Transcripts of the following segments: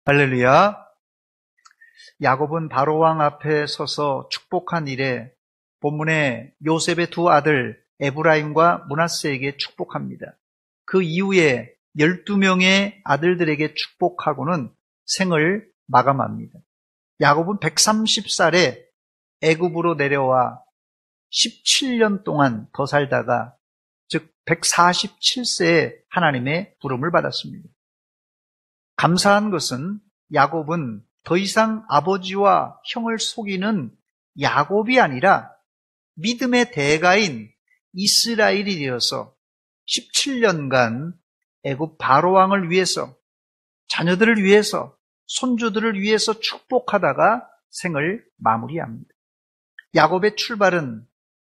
할렐루야. 야곱은 바로왕 앞에 서서 축복한 이래 본문에 요셉의 두 아들 에브라임과 므낫세에게 축복합니다. 그 이후에 12명의 아들들에게 축복하고는 생을 마감합니다. 야곱은 130살에 애굽으로 내려와 17년 동안 더 살다가 즉 147세에 하나님의 부름을 받았습니다. 감사한 것은 야곱은 더 이상 아버지와 형을 속이는 야곱이 아니라 믿음의 대가인 이스라엘이 되어서 17년간 애굽 바로왕을 위해서, 자녀들을 위해서, 손주들을 위해서 축복하다가 생을 마무리합니다. 야곱의 출발은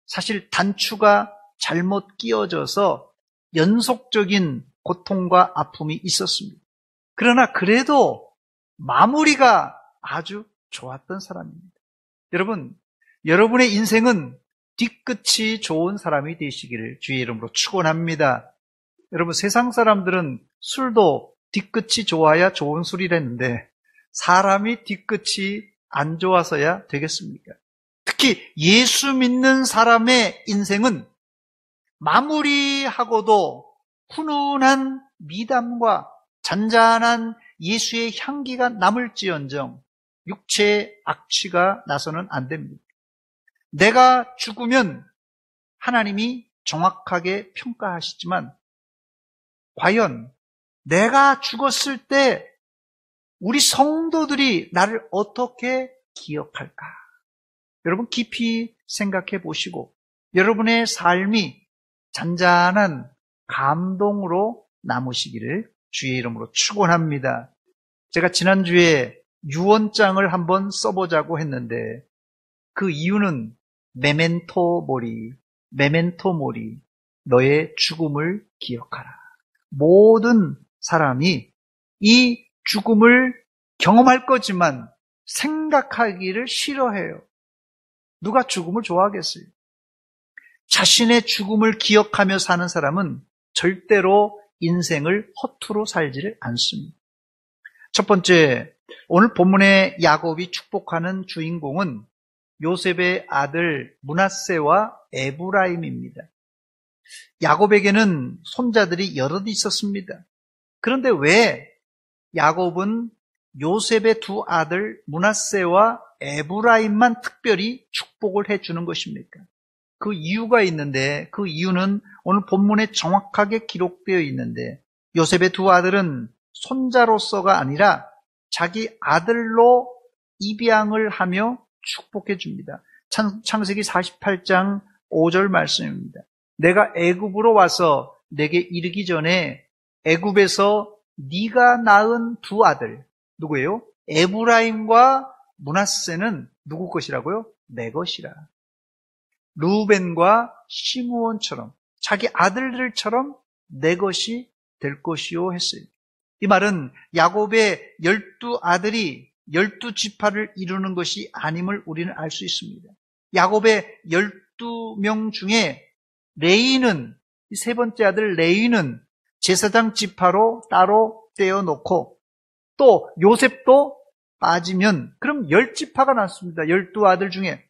사실 단추가 잘못 끼워져서 연속적인 고통과 아픔이 있었습니다. 그러나 그래도 마무리가 아주 좋았던 사람입니다. 여러분, 여러분의 인생은 뒤끝이 좋은 사람이 되시기를 주의 이름으로 축원합니다. 여러분, 세상 사람들은 술도 뒤끝이 좋아야 좋은 술이랬는데 사람이 뒤끝이 안 좋아서야 되겠습니까? 특히 예수 믿는 사람의 인생은 마무리하고도 훈훈한 미담과 잔잔한 예수의 향기가 남을지언정 육체의 악취가 나서는 안 됩니다. 내가 죽으면 하나님이 정확하게 평가하시지만 과연 내가 죽었을 때 우리 성도들이 나를 어떻게 기억할까? 여러분 깊이 생각해 보시고 여러분의 삶이 잔잔한 감동으로 남으시기를 주의 이름으로 축원합니다. 제가 지난주에 유언장을 한번 써보자고 했는데 그 이유는 메멘토 모리, 너의 죽음을 기억하라. 모든 사람이 이 죽음을 경험할 거지만 생각하기를 싫어해요. 누가 죽음을 좋아하겠어요? 자신의 죽음을 기억하며 사는 사람은 절대로 인생을 허투루 살지를 않습니다. 첫 번째, 오늘 본문의 야곱이 축복하는 주인공은 요셉의 아들 므낫세와 에브라임입니다. 야곱에게는 손자들이 여럿 있었습니다. 그런데 왜 야곱은 요셉의 두 아들 므낫세와 에브라임만 특별히 축복을 해주는 것입니까? 그 이유가 있는데 그 이유는 오늘 본문에 정확하게 기록되어 있는데 요셉의 두 아들은 손자로서가 아니라 자기 아들로 입양을 하며 축복해 줍니다. 창세기 48장 5절 말씀입니다. 내가 애굽으로 와서 내게 이르기 전에 애굽에서 네가 낳은 두 아들 누구예요? 에브라임과 므낫세는 누구 것이라고요? 내 것이라. 루벤과 시므온처럼 자기 아들들처럼 내 것이 될 것이요 했어요. 이 말은 야곱의 12아들이 12지파를 이루는 것이 아님을 우리는 알 수 있습니다. 야곱의 12명 중에 레위는, 세 번째 아들 레위는 제사장 지파로 따로 떼어놓고 또 요셉도 빠지면 그럼 10지파가 났습니다. 12아들 중에.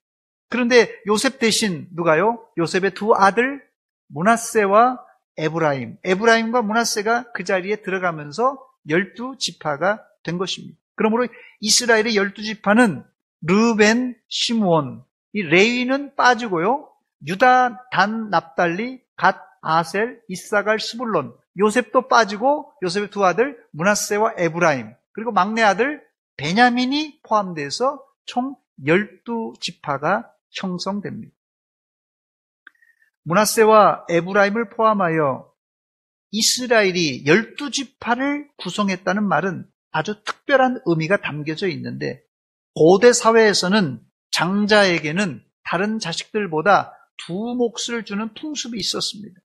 그런데 요셉 대신 누가요? 요셉의 두 아들 므낫세와 에브라임과 므낫세가 그 자리에 들어가면서 12지파가 된 것입니다. 그러므로 이스라엘의 12지파는 르벤, 시므온, 이 레위는 빠지고요. 유다, 단, 납달리, 갓, 아셀, 이사갈, 스불론, 요셉도 빠지고 요셉의 두 아들 므낫세와 에브라임, 그리고 막내 아들 베냐민이 포함돼서 총 12지파가 형성됩니다. 므낫세와 에브라임을 포함하여 이스라엘이 12지파를 구성했다는 말은 아주 특별한 의미가 담겨져 있는데 고대 사회에서는 장자에게는 다른 자식들보다 두 몫을 주는 풍습이 있었습니다.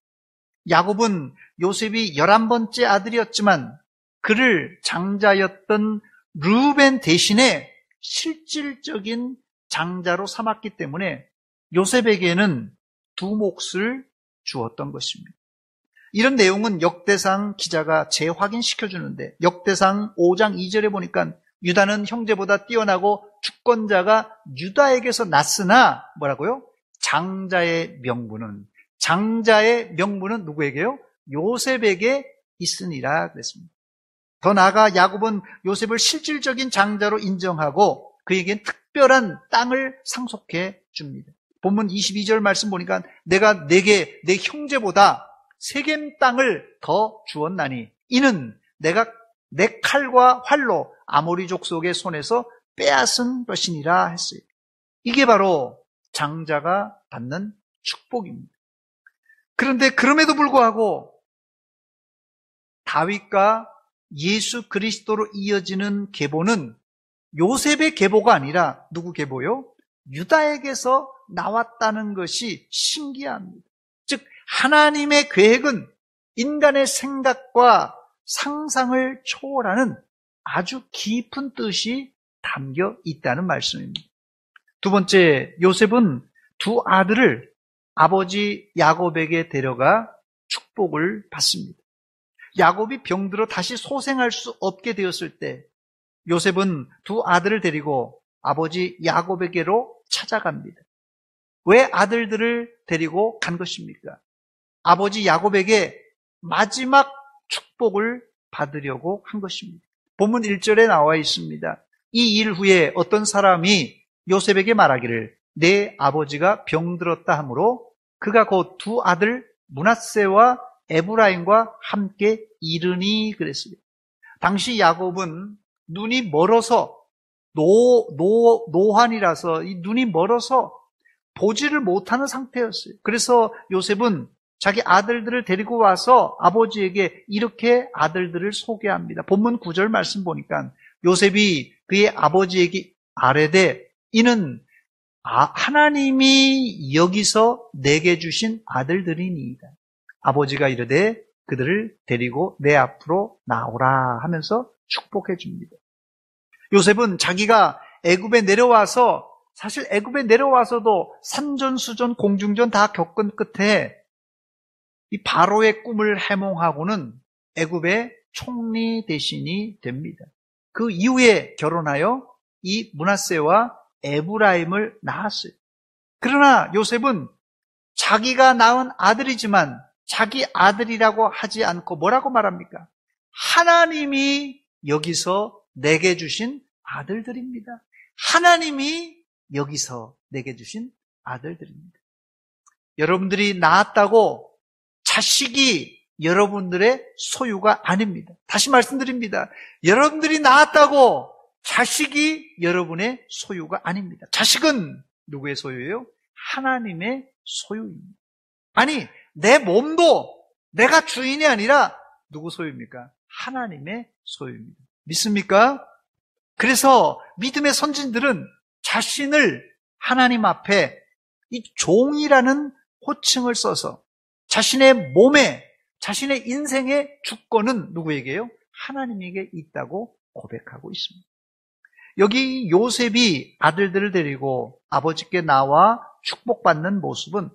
야곱은 요셉이 11번째 아들이었지만 그를 장자였던 르벤 대신에 실질적인 장자로 삼았기 때문에 요셉에게는 두 몫을 주었던 것입니다. 이런 내용은 역대상 기자가 재확인시켜주는데 역대상 5장 2절에 보니까 유다는 형제보다 뛰어나고 주권자가 유다에게서 났으나 뭐라고요? 장자의 명분은 누구에게요? 요셉에게 있으니라 그랬습니다. 더 나아가 야곱은 요셉을 실질적인 장자로 인정하고 그에겐 특별한 땅을 상속해 줍니다. 본문 22절 말씀 보니까 내가 내게 내 형제보다 세겜 땅을 더 주었나니 이는 내가 내 칼과 활로 아모리 족속의 손에서 빼앗은 것이니라 했어요. 이게 바로 장자가 받는 축복입니다. 그런데 그럼에도 불구하고 다윗과 예수 그리스도로 이어지는 계보는 요셉의 계보가 아니라 누구 계보요? 유다에게서 나왔다는 것이 신기합니다. 즉 하나님의 계획은 인간의 생각과 상상을 초월하는 아주 깊은 뜻이 담겨 있다는 말씀입니다. 두 번째, 요셉은 두 아들을 아버지 야곱에게 데려가 축복을 받습니다. 야곱이 병들어 다시 소생할 수 없게 되었을 때 요셉은 두 아들을 데리고 아버지 야곱에게로 찾아갑니다. 왜 아들들을 데리고 간 것입니까? 아버지 야곱에게 마지막 축복을 받으려고 한 것입니다. 본문 1절에 나와 있습니다. 이 일 후에 어떤 사람이 요셉에게 말하기를 내 아버지가 병들었다 하므로 그가 곧 두 아들 므낫세와 에브라임과 함께 이르니 그랬습니다. 당시 야곱은 눈이 멀어서 노환이라서 이 눈이 멀어서 보지를 못하는 상태였어요. 그래서 요셉은 자기 아들들을 데리고 와서 아버지에게 이렇게 아들들을 소개합니다. 본문 9절 말씀 보니까 요셉이 그의 아버지에게 아뢰되 이는 하나님이 여기서 내게 주신 아들들이니이다. 아버지가 이르되 그들을 데리고 내 앞으로 나오라 하면서 축복해 줍니다. 요셉은 자기가 애굽에 내려와서 사실 애굽에 내려와서도 산전수전 공중전 다 겪은 끝에 이 바로의 꿈을 해몽하고는 애굽의 총리 대신이 됩니다. 그 이후에 결혼하여 이 므낫세와 에브라임을 낳았어요. 그러나 요셉은 자기가 낳은 아들이지만 자기 아들이라고 하지 않고 뭐라고 말합니까? 하나님이 여기서 내게 주신 아들들입니다. 하나님이 여기서 내게 주신 아들들입니다. 여러분들이 낳았다고 자식이 여러분들의 소유가 아닙니다. 다시 말씀드립니다. 여러분들이 낳았다고 자식이 여러분의 소유가 아닙니다. 자식은 누구의 소유예요? 하나님의 소유입니다. 아니, 내 몸도 내가 주인이 아니라 누구 소유입니까? 하나님의 소유입니다. 믿습니까? 그래서 믿음의 선진들은 자신을 하나님 앞에 이 종이라는 호칭을 써서 자신의 몸에, 자신의 인생의 주권은 누구에게요? 하나님에게 있다고 고백하고 있습니다. 여기 요셉이 아들들을 데리고 아버지께 나와 축복받는 모습은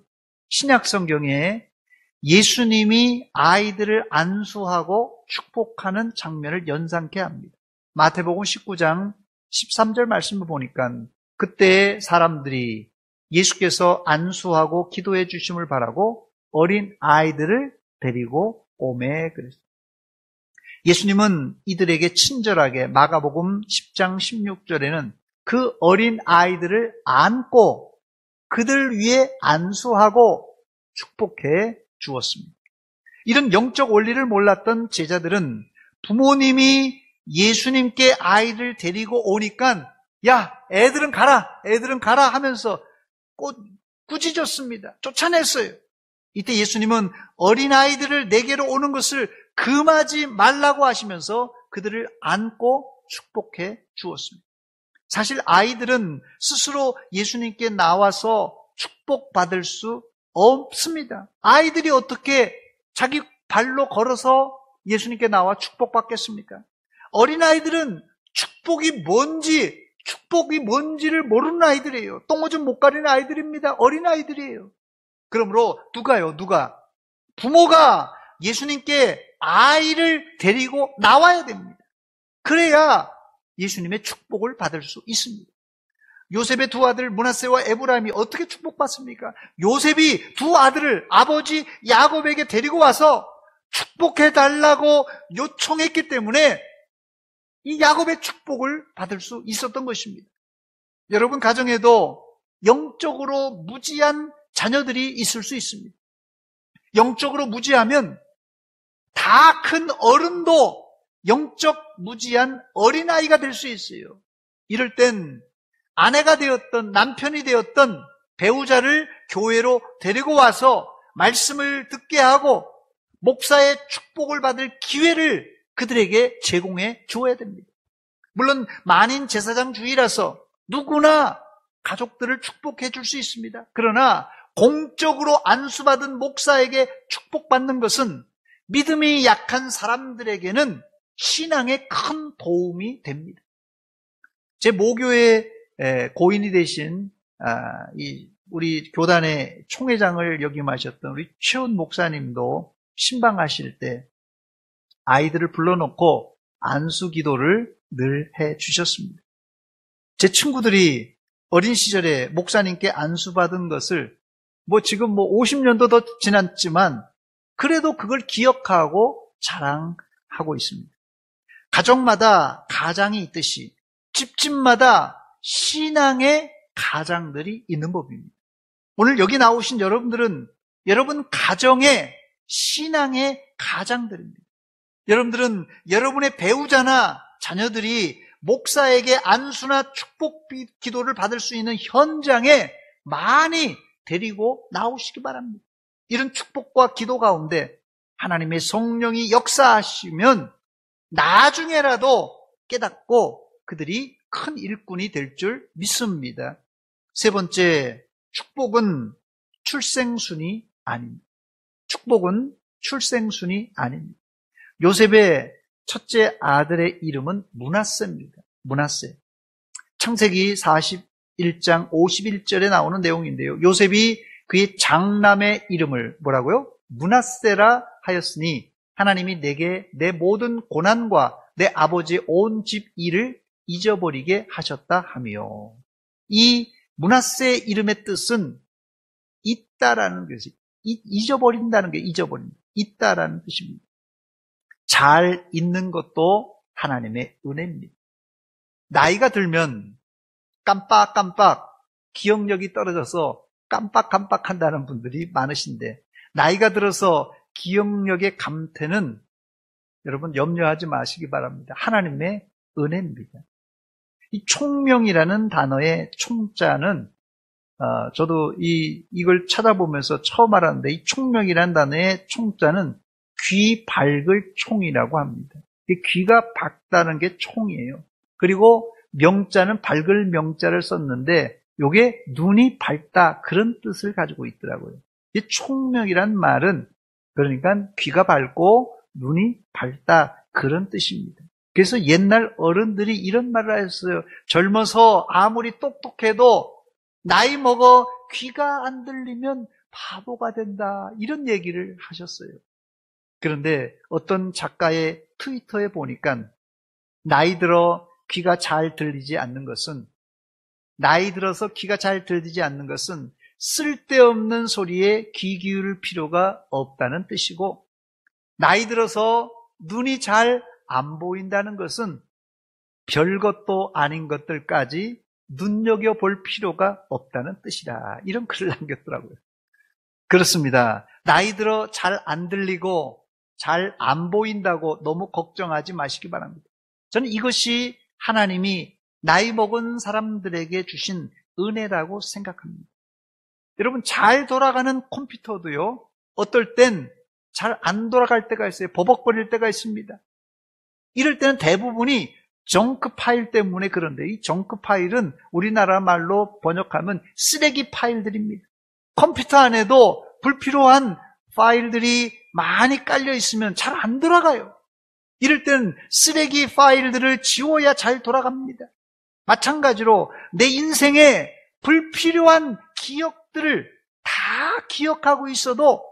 신약 성경에 예수님이 아이들을 안수하고 축복하는 장면을 연상케 합니다. 마태복음 19장 13절 말씀을 보니까 그때 사람들이 예수께서 안수하고 기도해 주심을 바라고 어린 아이들을 데리고 오매 그랬어요. 예수님은 이들에게 친절하게 마가복음 10장 16절에는 그 어린 아이들을 안고 그들 위에 안수하고 축복해 주었습니다. 이런 영적 원리를 몰랐던 제자들은 부모님이 예수님께 아이를 데리고 오니까 야, 애들은 가라 하면서 꾸짖었습니다. 쫓아냈어요. 이때 예수님은 어린아이들을 내게로 오는 것을 금하지 말라고 하시면서 그들을 안고 축복해 주었습니다. 사실 아이들은 스스로 예수님께 나와서 축복받을 수 없습니다. 아이들이 어떻게 자기 발로 걸어서 예수님께 나와 축복받겠습니까? 어린아이들은 축복이 뭔지를 모르는 아이들이에요. 똥오줌 못 가리는 아이들입니다. 어린아이들이에요. 그러므로 누가? 부모가 예수님께 아이를 데리고 나와야 됩니다. 그래야 예수님의 축복을 받을 수 있습니다. 요셉의 두 아들 므낫세와 에브라임이 어떻게 축복받습니까? 요셉이 두 아들을 아버지 야곱에게 데리고 와서 축복해달라고 요청했기 때문에 이 야곱의 축복을 받을 수 있었던 것입니다. 여러분 가정에도 영적으로 무지한 자녀들이 있을 수 있습니다. 영적으로 무지하면 다 큰 어른도 영적 무지한 어린아이가 될 수 있어요. 이럴 땐 아내가 되었던 남편이 되었던 배우자를 교회로 데리고 와서 말씀을 듣게 하고 목사의 축복을 받을 기회를 그들에게 제공해 주어야 됩니다. 물론 만인 제사장주의라서 누구나 가족들을 축복해 줄 수 있습니다. 그러나 공적으로 안수받은 목사에게 축복받는 것은 믿음이 약한 사람들에게는 신앙에 큰 도움이 됩니다. 제 모교의 고인이 되신 우리 교단의 총회장을 역임하셨던 우리 최훈 목사님도 신방하실 때 아이들을 불러놓고 안수 기도를 늘 해주셨습니다. 제 친구들이 어린 시절에 목사님께 안수받은 것을 지금 50년도 더 지났지만 그래도 그걸 기억하고 자랑하고 있습니다. 가정마다 가장이 있듯이 집집마다 신앙의 가장들이 있는 법입니다. 오늘 여기 나오신 여러분들은 여러분 가정의 신앙의 가장들입니다. 여러분들은 여러분의 배우자나 자녀들이 목사에게 안수나 축복 기도를 받을 수 있는 현장에 많이 데리고 나오시기 바랍니다. 이런 축복과 기도 가운데 하나님의 성령이 역사하시면 나중에라도 깨닫고 그들이 큰 일꾼이 될 줄 믿습니다. 세 번째, 축복은 출생순이 아닙니다. 축복은 출생순이 아닙니다. 요셉의 첫째 아들의 이름은 므낫세입니다. 므낫세. 창세기 41장 51절에 나오는 내용인데요. 요셉이 그의 장남의 이름을 뭐라고요? 므낫세라 하였으니 하나님이 내게 내 모든 고난과 내 아버지 온 집 일을 잊어버리게 하셨다 하며, 이 므낫세의 이름의 뜻은 있다라는 것이, 잊어버린다는 게 잊어버린다, 있다라는 뜻입니다. 잘 있는 것도 하나님의 은혜입니다. 나이가 들면 깜빡깜빡 기억력이 떨어져서 깜빡깜빡한다는 분들이 많으신데, 나이가 들어서 기억력의 감퇴는 여러분 염려하지 마시기 바랍니다. 하나님의 은혜입니다. 이 총명이라는 단어의 총자는 저도 이걸 찾아보면서 처음 알았는데, 이 총명이라는 단어의 총자는 귀 밝을 총이라고 합니다. 귀가 밝다는 게 총이에요. 그리고 명자는 밝을 명자를 썼는데 이게 눈이 밝다 그런 뜻을 가지고 있더라고요. 이 총명이란 말은 그러니까 귀가 밝고 눈이 밝다 그런 뜻입니다. 그래서 옛날 어른들이 이런 말을 했어요. 젊어서 아무리 똑똑해도 나이 먹어 귀가 안 들리면 바보가 된다, 이런 얘기를 하셨어요. 그런데 어떤 작가의 트위터에 보니까 나이 들어 귀가 잘 들리지 않는 것은, 나이 들어서 귀가 잘 들리지 않는 것은 쓸데없는 소리에 귀 기울일 필요가 없다는 뜻이고, 나이 들어서 눈이 잘 안 보인다는 것은 별것도 아닌 것들까지 눈여겨볼 필요가 없다는 뜻이다, 이런 글을 남겼더라고요. 그렇습니다. 나이 들어 잘 안 들리고 잘 안 보인다고 너무 걱정하지 마시기 바랍니다. 저는 이것이 하나님이 나이 먹은 사람들에게 주신 은혜라고 생각합니다. 여러분, 잘 돌아가는 컴퓨터도요, 어떨 땐 잘 안 돌아갈 때가 있어요. 버벅거릴 때가 있습니다. 이럴 때는 대부분이 정크 파일 때문에 그런데, 이 정크 파일은 우리나라 말로 번역하면 쓰레기 파일들입니다. 컴퓨터 안에도 불필요한 파일들이 많이 깔려 있으면 잘 안 돌아가요. 이럴 때는 쓰레기 파일들을 지워야 잘 돌아갑니다. 마찬가지로 내 인생에 불필요한 기억들을 다 기억하고 있어도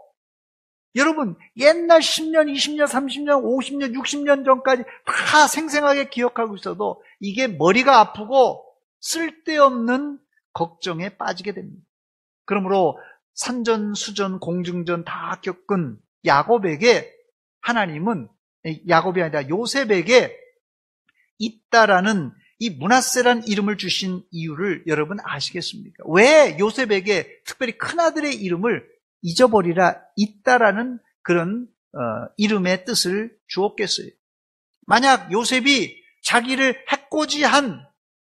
여러분, 옛날 10년, 20년, 30년, 50년, 60년 전까지 다 생생하게 기억하고 있어도 이게 머리가 아프고 쓸데없는 걱정에 빠지게 됩니다. 그러므로 산전수전, 공중전 다 겪은 야곱에게 하나님은, 야곱이 아니라 요셉에게 있다라는 이 므낫세란 이름을 주신 이유를 여러분 아시겠습니까? 왜 요셉에게 특별히 큰아들의 이름을 잊어버리라, 있다라는 그런 이름의 뜻을 주었겠어요? 만약 요셉이 자기를 해코지한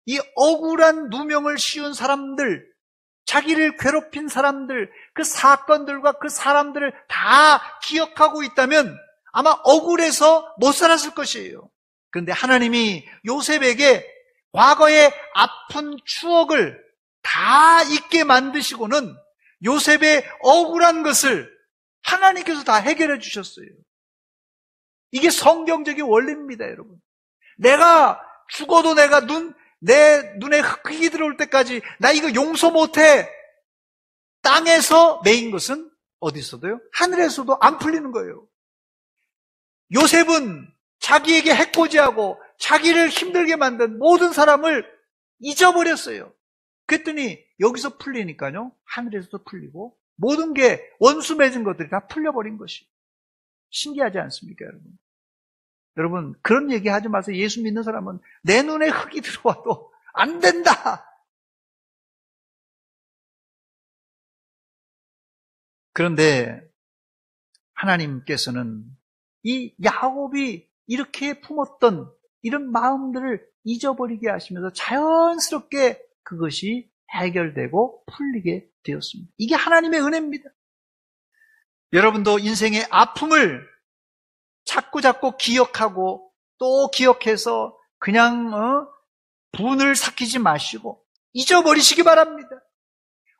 이 억울한 누명을 씌운 사람들, 자기를 괴롭힌 사람들, 그 사건들과 그 사람들을 다 기억하고 있다면 아마 억울해서 못 살았을 것이에요. 그런데 하나님이 요셉에게 과거의 아픈 추억을 다 잊게 만드시고는 요셉의 억울한 것을 하나님께서 다 해결해 주셨어요. 이게 성경적인 원리입니다, 여러분. 내가 죽어도 내 눈에 흙이 들어올 때까지 나 이거 용서 못해. 땅에서 매인 것은 어디서도요? 하늘에서도 안 풀리는 거예요. 요셉은 자기에게 해코지하고 자기를 힘들게 만든 모든 사람을 잊어버렸어요. 그랬더니 여기서 풀리니까요, 하늘에서도 풀리고 모든 게 원수 맺은 것들이 다 풀려버린 것이 신기하지 않습니까, 여러분? 여러분, 그런 얘기 하지 마세요. 예수 믿는 사람은 내 눈에 흙이 들어와도 안 된다. 그런데 하나님께서는 이 야곱이 이렇게 품었던 이런 마음들을 잊어버리게 하시면서 자연스럽게 그것이 해결되고 풀리게 되었습니다. 이게 하나님의 은혜입니다. 여러분도 인생의 아픔을 자꾸 기억하고 또 기억해서 그냥 분을 삭히지 마시고 잊어버리시기 바랍니다.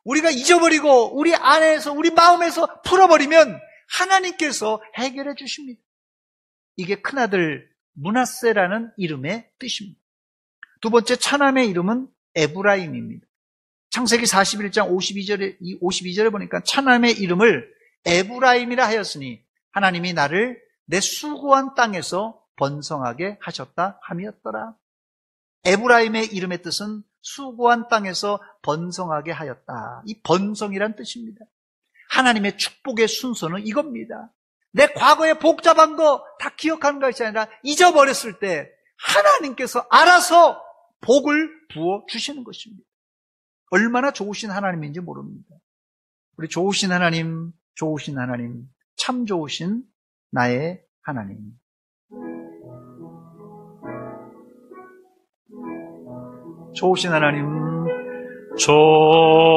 우리가 잊어버리고 우리 안에서, 우리 마음에서 풀어버리면 하나님께서 해결해 주십니다. 이게 큰아들 므낫세라는 이름의 뜻입니다. 두 번째 차남의 이름은 에브라임입니다. 창세기 41장 52절에 보니까 차남의 이름을 에브라임이라 하였으니 하나님이 나를 내 수고한 땅에서 번성하게 하셨다 함이었더라. 에브라임의 이름의 뜻은 수고한 땅에서 번성하게 하였다. 이 번성이란 뜻입니다. 하나님의 축복의 순서는 이겁니다. 내 과거에 복잡한 거 다 기억하는 것이 아니라 잊어버렸을 때 하나님께서 알아서 복을 부어 주시는 것입니다. 얼마나 좋으신 하나님인지 모릅니다. 우리 좋으신 하나님, 참 좋으신 나의 하나님. 좋으신 하나님, 좋으신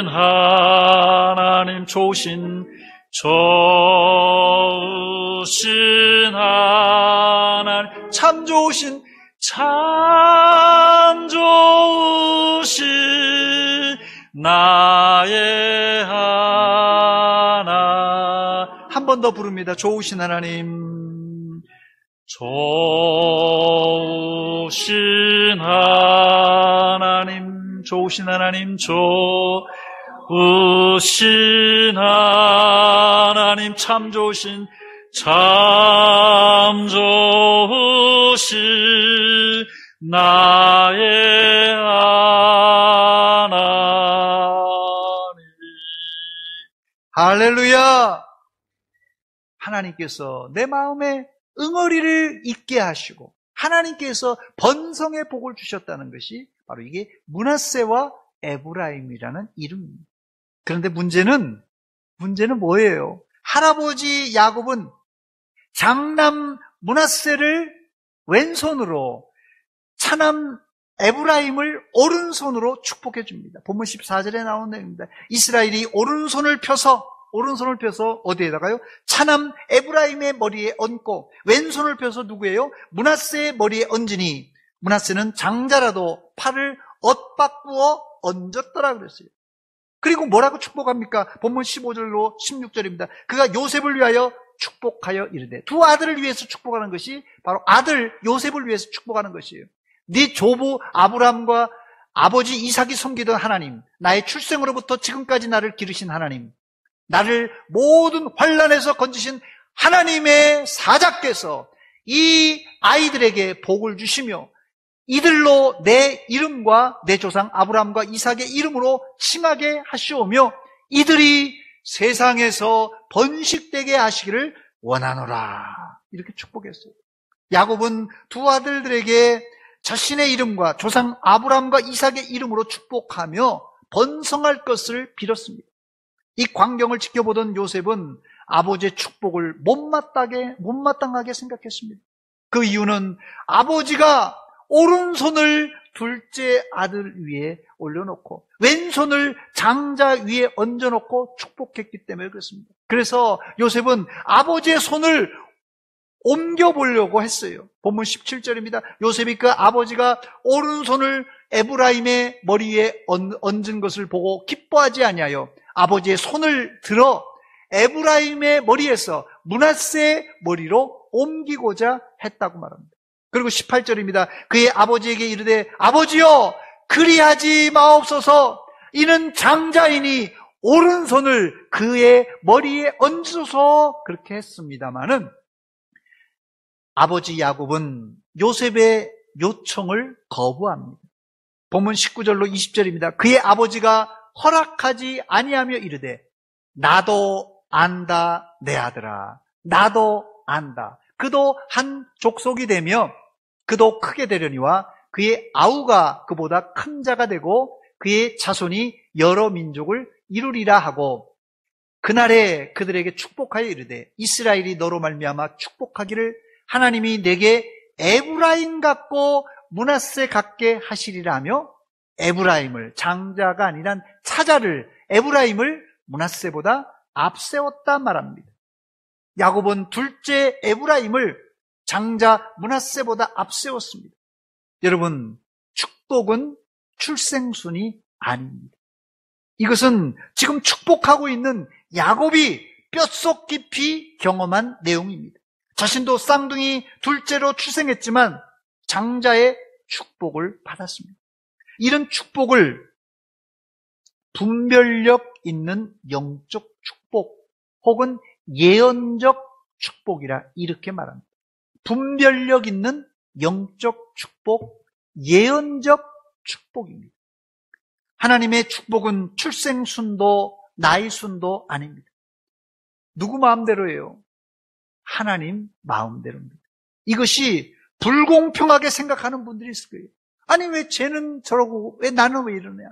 하나님, 좋으신 하나님, 참 좋으신 나의 하나. 한 번 더 부릅니다. 좋으신 하나님, 좋으신 하나님, 좋으신 하나님, 좋으신 하나님, 참 좋으신 나의 하나님. 할렐루야! 하나님께서 내 마음에 응어리를 잊게 하시고 하나님께서 번성의 복을 주셨다는 것이 바로 이게 므낫세와 에브라임이라는 이름입니다. 그런데 문제는 뭐예요? 할아버지 야곱은 장남 므낫세를 왼손으로, 차남 에브라임을 오른손으로 축복해 줍니다. 본문 14절에 나오는 내용입니다. 이스라엘이 오른손을 펴서 어디에다가요? 차남 에브라임의 머리에 얹고 왼손을 펴서 누구예요? 므낫세의 머리에 얹으니 므낫세는 장자라도 팔을 엇바꾸어 얹었더라 그랬어요. 그리고 뭐라고 축복합니까? 본문 15절로 16절입니다. 그가 요셉을 위하여 축복하여 이르되, 두 아들을 위해서 축복하는 것이 바로 아들 요셉을 위해서 축복하는 것이에요. 네 조부 아브라함과 아버지 이삭이 섬기던 하나님, 나의 출생으로부터 지금까지 나를 기르신 하나님, 나를 모든 환난에서 건지신 하나님의 사자께서 이 아이들에게 복을 주시며 이들로 내 이름과 내 조상 아브라함과 이삭의 이름으로 칭하게 하시오며 이들이 세상에서 번식되게 하시기를 원하노라. 이렇게 축복했어요. 야곱은 두 아들들에게 자신의 이름과 조상 아브라함과 이삭의 이름으로 축복하며 번성할 것을 빌었습니다. 이 광경을 지켜보던 요셉은 아버지의 축복을 못마땅하게 생각했습니다. 그 이유는 아버지가 오른손을 둘째 아들 위에 올려놓고 왼손을 장자 위에 얹어놓고 축복했기 때문에 그렇습니다. 그래서 요셉은 아버지의 손을 옮겨보려고 했어요. 본문 17절입니다. 요셉이 그 아버지가 오른손을 에브라임의 머리에 얹은 것을 보고 기뻐하지 아니하여 아버지의 손을 들어 에브라임의 머리에서 므낫세의 머리로 옮기고자 했다고 말합니다. 그리고 18절입니다. 그의 아버지에게 이르되 아버지여 그리하지 마옵소서 이는 장자이니 오른손을 그의 머리에 얹어서 그렇게 했습니다마는 아버지 야곱은 요셉의 요청을 거부합니다. 본문 19절로 20절입니다. 그의 아버지가 허락하지 아니하며 이르되 나도 안다 내 아들아 나도 안다. 그도 한 족속이 되며 그도 크게 되려니와 그의 아우가 그보다 큰 자가 되고 그의 자손이 여러 민족을 이루리라 하고 그날에 그들에게 축복하여 이르되 이스라엘이 너로 말미암아 축복하기를 하나님이 내게 에브라임 같고 므낫세 같게 하시리라 하며 에브라임을 장자가 아니란 차자를 에브라임을 므낫세보다 앞세웠다 말합니다. 야곱은 둘째 에브라임을 장자 므낫세보다 앞세웠습니다. 여러분, 축복은 출생순이 아닙니다. 이것은 지금 축복하고 있는 야곱이 뼛속 깊이 경험한 내용입니다. 자신도 쌍둥이 둘째로 출생했지만 장자의 축복을 받았습니다. 이런 축복을 분별력 있는 영적 축복 혹은 예언적 축복이라 이렇게 말합니다. 분별력 있는 영적 축복, 예언적 축복입니다. 하나님의 축복은 출생순도 나이순도 아닙니다. 누구 마음대로예요? 하나님 마음대로입니다. 이것이 불공평하게 생각하는 분들이 있을 거예요. 아니 왜 쟤는 저러고 왜 나는 왜 이러냐?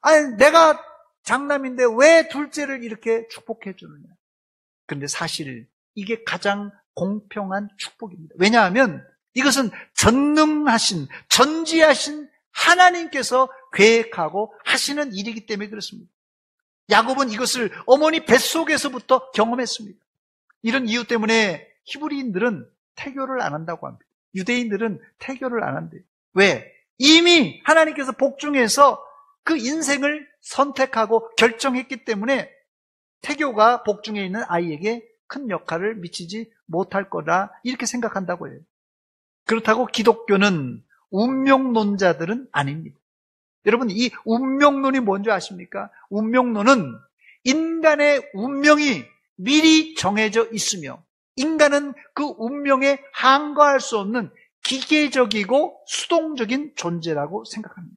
아니 내가 장남인데 왜 둘째를 이렇게 축복해 주느냐? 그런데 사실 이게 가장 공평한 축복입니다. 왜냐하면 이것은 전능하신 전지하신 하나님께서 계획하고 하시는 일이기 때문에 그렇습니다. 야곱은 이것을 어머니 뱃속에서부터 경험했습니다. 이런 이유 때문에 히브리인들은 태교를 안 한다고 합니다. 유대인들은 태교를 안 한대요. 왜? 이미 하나님께서 복중에서 그 인생을 선택하고 결정했기 때문에 태교가 복중에 있는 아이에게 큰 역할을 미치지 못할 거라 이렇게 생각한다고 해요. 그렇다고 기독교는 운명론자들은 아닙니다. 여러분, 이 운명론이 뭔지 아십니까? 운명론은 인간의 운명이 미리 정해져 있으며 인간은 그 운명에 항거할 수 없는 기계적이고 수동적인 존재라고 생각합니다.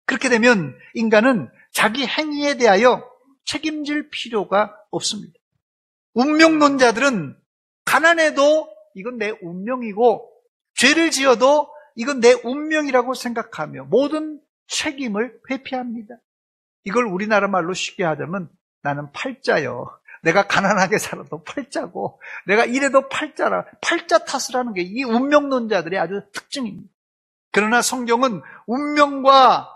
그렇게 되면 인간은 자기 행위에 대하여 책임질 필요가 없습니다. 운명론자들은 가난해도 이건 내 운명이고 죄를 지어도 이건 내 운명이라고 생각하며 모든 책임을 회피합니다. 이걸 우리나라 말로 쉽게 하자면 나는 팔자요. 내가 가난하게 살아도 팔자고 내가 이래도 팔자라. 팔자 탓을 하는 게 이 운명론자들의 아주 특징입니다. 그러나 성경은 운명과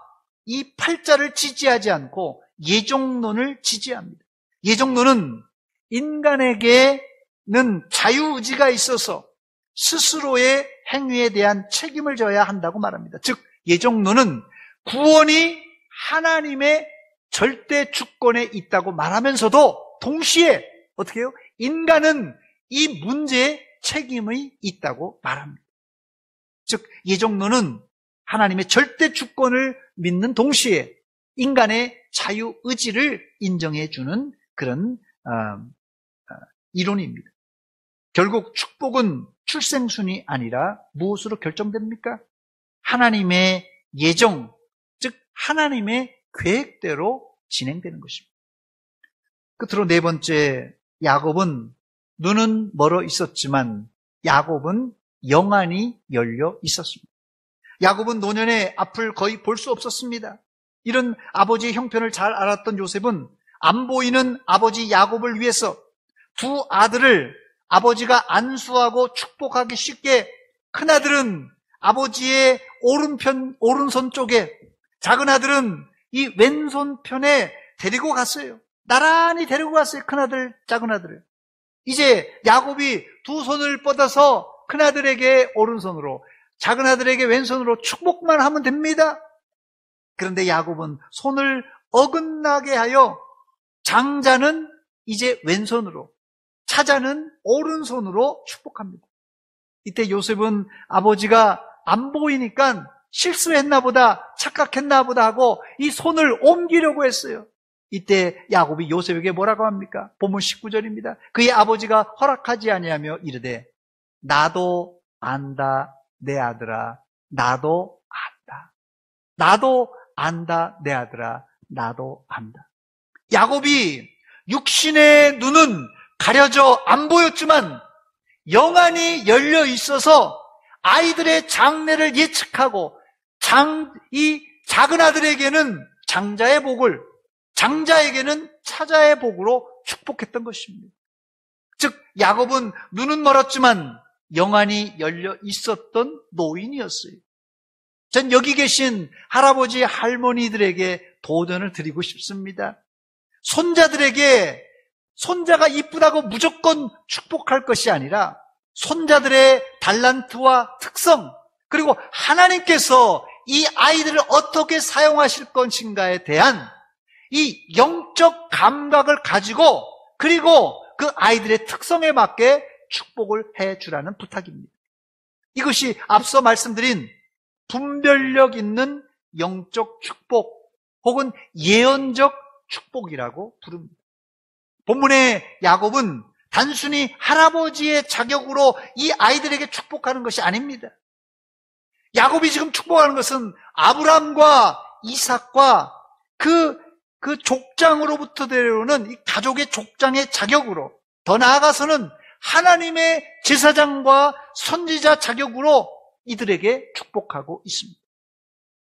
이 팔자를 지지하지 않고 예정론을 지지합니다. 예정론은 인간에게는 자유의지가 있어서 스스로의 행위에 대한 책임을 져야 한다고 말합니다. 즉 예정론은 구원이 하나님의 절대 주권에 있다고 말하면서도 동시에 어떻게 해요? 인간은 이 문제에 책임이 있다고 말합니다. 즉 예정론은 하나님의 절대 주권을 믿는 동시에 인간의 자유의지를 인정해 주는 그런 이론입니다. 결국 축복은 출생순이 아니라 무엇으로 결정됩니까? 하나님의 예정, 즉 하나님의 계획대로 진행되는 것입니다. 끝으로 네 번째, 야곱은 눈은 멀어 있었지만 야곱은 영안이 열려 있었습니다. 야곱은 노년의 앞을 거의 볼 수 없었습니다. 이런 아버지의 형편을 잘 알았던 요셉은 안 보이는 아버지 야곱을 위해서 두 아들을 아버지가 안수하고 축복하기 쉽게 큰아들은 아버지의 오른손 쪽에, 작은 아들은 이 왼손편에 데리고 갔어요. 나란히 데리고 갔어요. 큰아들, 작은 아들을. 이제 야곱이 두 손을 뻗어서 큰아들에게 오른손으로, 작은 아들에게 왼손으로 축복만 하면 됩니다. 그런데 야곱은 손을 어긋나게 하여 장자는 이제 왼손으로, 차자는 오른손으로 축복합니다. 이때 요셉은 아버지가 안 보이니까 실수했나 보다, 착각했나 보다 하고 이 손을 옮기려고 했어요. 이때 야곱이 요셉에게 뭐라고 합니까? 본문 19절입니다. 그의 아버지가 허락하지 아니하며 이르되 나도 안다 내 아들아, 나도 안다. 나도 안다 내 아들아, 나도 안다. 야곱이 육신의 눈은 가려져 안 보였지만 영안이 열려 있어서 아이들의 장래를 예측하고 이 작은 아들에게는 장자의 복을, 장자에게는 차자의 복으로 축복했던 것입니다. 즉 야곱은 눈은 멀었지만 영안이 열려 있었던 노인이었어요. 전 여기 계신 할아버지 할머니들에게 도전을 드리고 싶습니다. 손자들에게 손자가 이쁘다고 무조건 축복할 것이 아니라 손자들의 달란트와 특성, 그리고 하나님께서 이 아이들을 어떻게 사용하실 것인가에 대한 이 영적 감각을 가지고, 그리고 그 아이들의 특성에 맞게 축복을 해주라는 부탁입니다. 이것이 앞서 말씀드린 분별력 있는 영적 축복 혹은 예언적 축복이라고 부릅니다. 본문의 야곱은 단순히 할아버지의 자격으로 이 아이들에게 축복하는 것이 아닙니다. 야곱이 지금 축복하는 것은 아브람과 이삭과 그 족장으로부터 내려오는 이 가족의 족장의 자격으로, 더 나아가서는 하나님의 제사장과 선지자 자격으로 이들에게 축복하고 있습니다.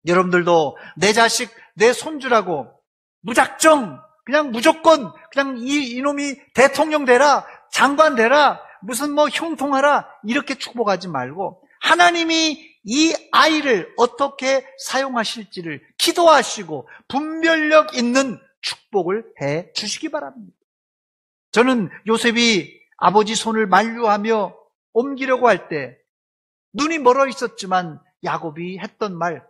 여러분들도 내 자식, 내 손주라고 무작정 그냥 무조건 그냥 이놈이 대통령 되라, 장관 되라, 무슨 형통하라 이렇게 축복하지 말고 하나님이 이 아이를 어떻게 사용하실지를 기도하시고 분별력 있는 축복을 해 주시기 바랍니다. 저는 요셉이 아버지 손을 만류하며 옮기려고 할 때 눈이 멀어 있었지만 야곱이 했던 말,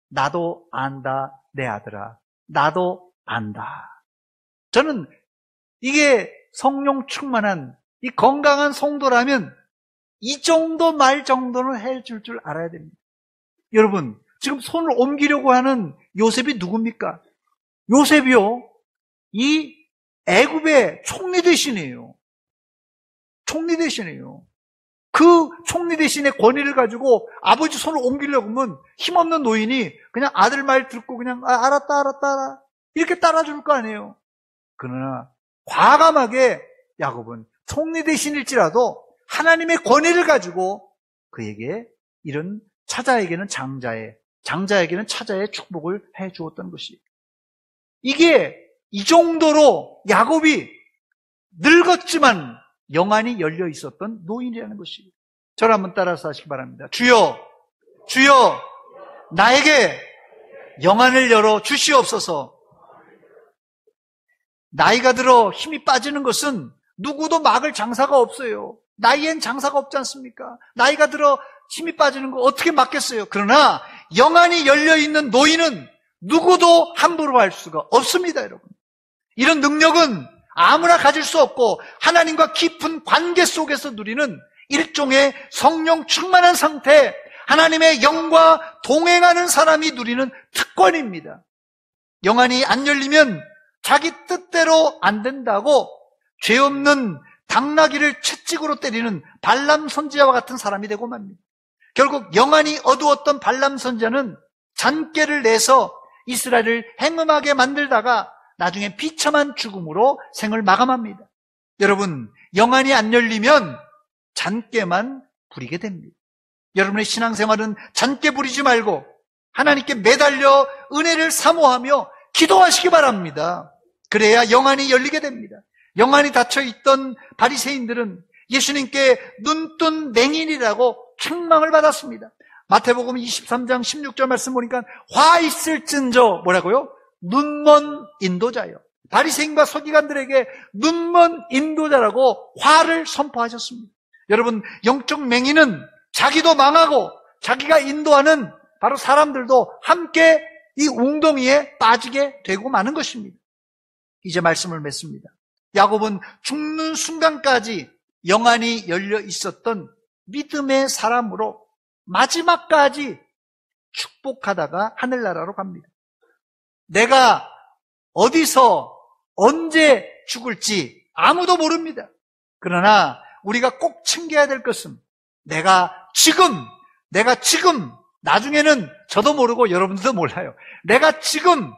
나도 안다 내 아들아, 나도 안다. 저는 이게 성령 충만한 이 건강한 성도라면 이 정도 말 정도는 해줄 줄 알아야 됩니다. 여러분, 지금 손을 옮기려고 하는 요셉이 누굽니까? 요셉이요, 이 애굽의 총리 대신이에요. 총리 대신이에요. 그 총리 대신의 권위를 가지고 아버지 손을 옮기려고 하면 힘없는 노인이 그냥 아들 말 듣고 그냥 알았다 이렇게 따라줄 거 아니에요. 그러나 과감하게 야곱은 총리 대신일지라도 하나님의 권위를 가지고 그에게 이런 차자에게는 장자의, 장자에게는 차자의 축복을 해 주었던 것이, 이게 이 정도로 야곱이 늙었지만 영안이 열려 있었던 노인이라는 것이. 저를 한번 따라서 하시기 바랍니다. 주여, 주여, 나에게 영안을 열어 주시옵소서. 나이가 들어 힘이 빠지는 것은 누구도 막을 장사가 없어요. 나이엔 장사가 없지 않습니까? 나이가 들어 힘이 빠지는 거 어떻게 막겠어요? 그러나 영안이 열려있는 노인은 누구도 함부로 할 수가 없습니다, 여러분. 이런 능력은 아무나 가질 수 없고 하나님과 깊은 관계 속에서 누리는 일종의 성령 충만한 상태, 하나님의 영과 동행하는 사람이 누리는 특권입니다. 영안이 안 열리면 자기 뜻대로 안 된다고 죄 없는 당나귀를 채찍으로 때리는 발람 선지자와 같은 사람이 되고 맙니다. 결국 영안이 어두웠던 발람 선지자는 잔꾀를 내서 이스라엘을 행음하게 만들다가 나중에 비참한 죽음으로 생을 마감합니다. 여러분, 영안이 안 열리면 잔꾀만 부리게 됩니다. 여러분의 신앙생활은 잔꾀 부리지 말고 하나님께 매달려 은혜를 사모하며 기도하시기 바랍니다. 그래야 영안이 열리게 됩니다. 영안이 닫혀있던 바리새인들은 예수님께 눈뜬 맹인이라고 책망을 받았습니다. 마태복음 23장 16절 말씀 보니까 화 있을진저 뭐라고요? 눈먼 인도자요. 바리새인과 서기관들에게 눈먼 인도자라고 화를 선포하셨습니다. 여러분, 영적 맹인은 자기도 망하고 자기가 인도하는 바로 사람들도 함께 이 웅덩이에 빠지게 되고 마는 것입니다. 이제 말씀을 맺습니다. 야곱은 죽는 순간까지 영안이 열려 있었던 믿음의 사람으로 마지막까지 축복하다가 하늘나라로 갑니다. 내가 어디서 언제 죽을지 아무도 모릅니다. 그러나 우리가 꼭 챙겨야 될 것은 내가 지금 나중에는 저도 모르고 여러분들도 몰라요. 내가 지금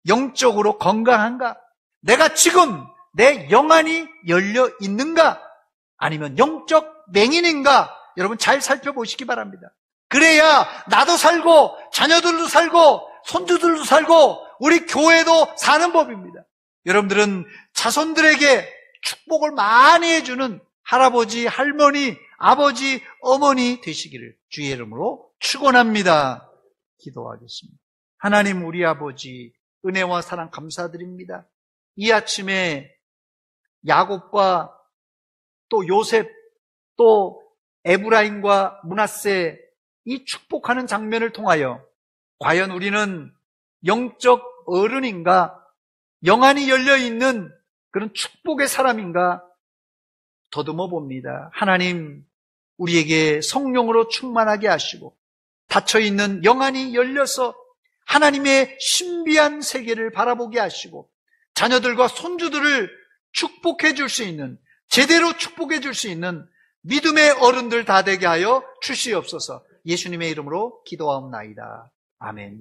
영적으로 건강한가? 내가 지금 내 영안이 열려 있는가? 아니면 영적 맹인인가? 여러분 잘 살펴보시기 바랍니다. 그래야 나도 살고 자녀들도 살고 손주들도 살고 우리 교회도 사는 법입니다. 여러분들은 자손들에게 축복을 많이 해주는 할아버지, 할머니, 아버지, 어머니 되시기를 주의 이름으로 축원합니다. 기도하겠습니다. 하나님 우리 아버지 은혜와 사랑 감사드립니다. 이 아침에 야곱과 또 요셉 또 에브라임과 므낫세 이 축복하는 장면을 통하여 과연 우리는 영적 어른인가? 영안이 열려있는 그런 축복의 사람인가? 더듬어 봅니다. 하나님 우리에게 성령으로 충만하게 하시고 닫혀있는 영안이 열려서 하나님의 신비한 세계를 바라보게 하시고 자녀들과 손주들을 축복해 줄 수 있는, 제대로 축복해 줄 수 있는 믿음의 어른들 다 되게 하여 주시옵소서. 예수님의 이름으로 기도하옵나이다. 아멘.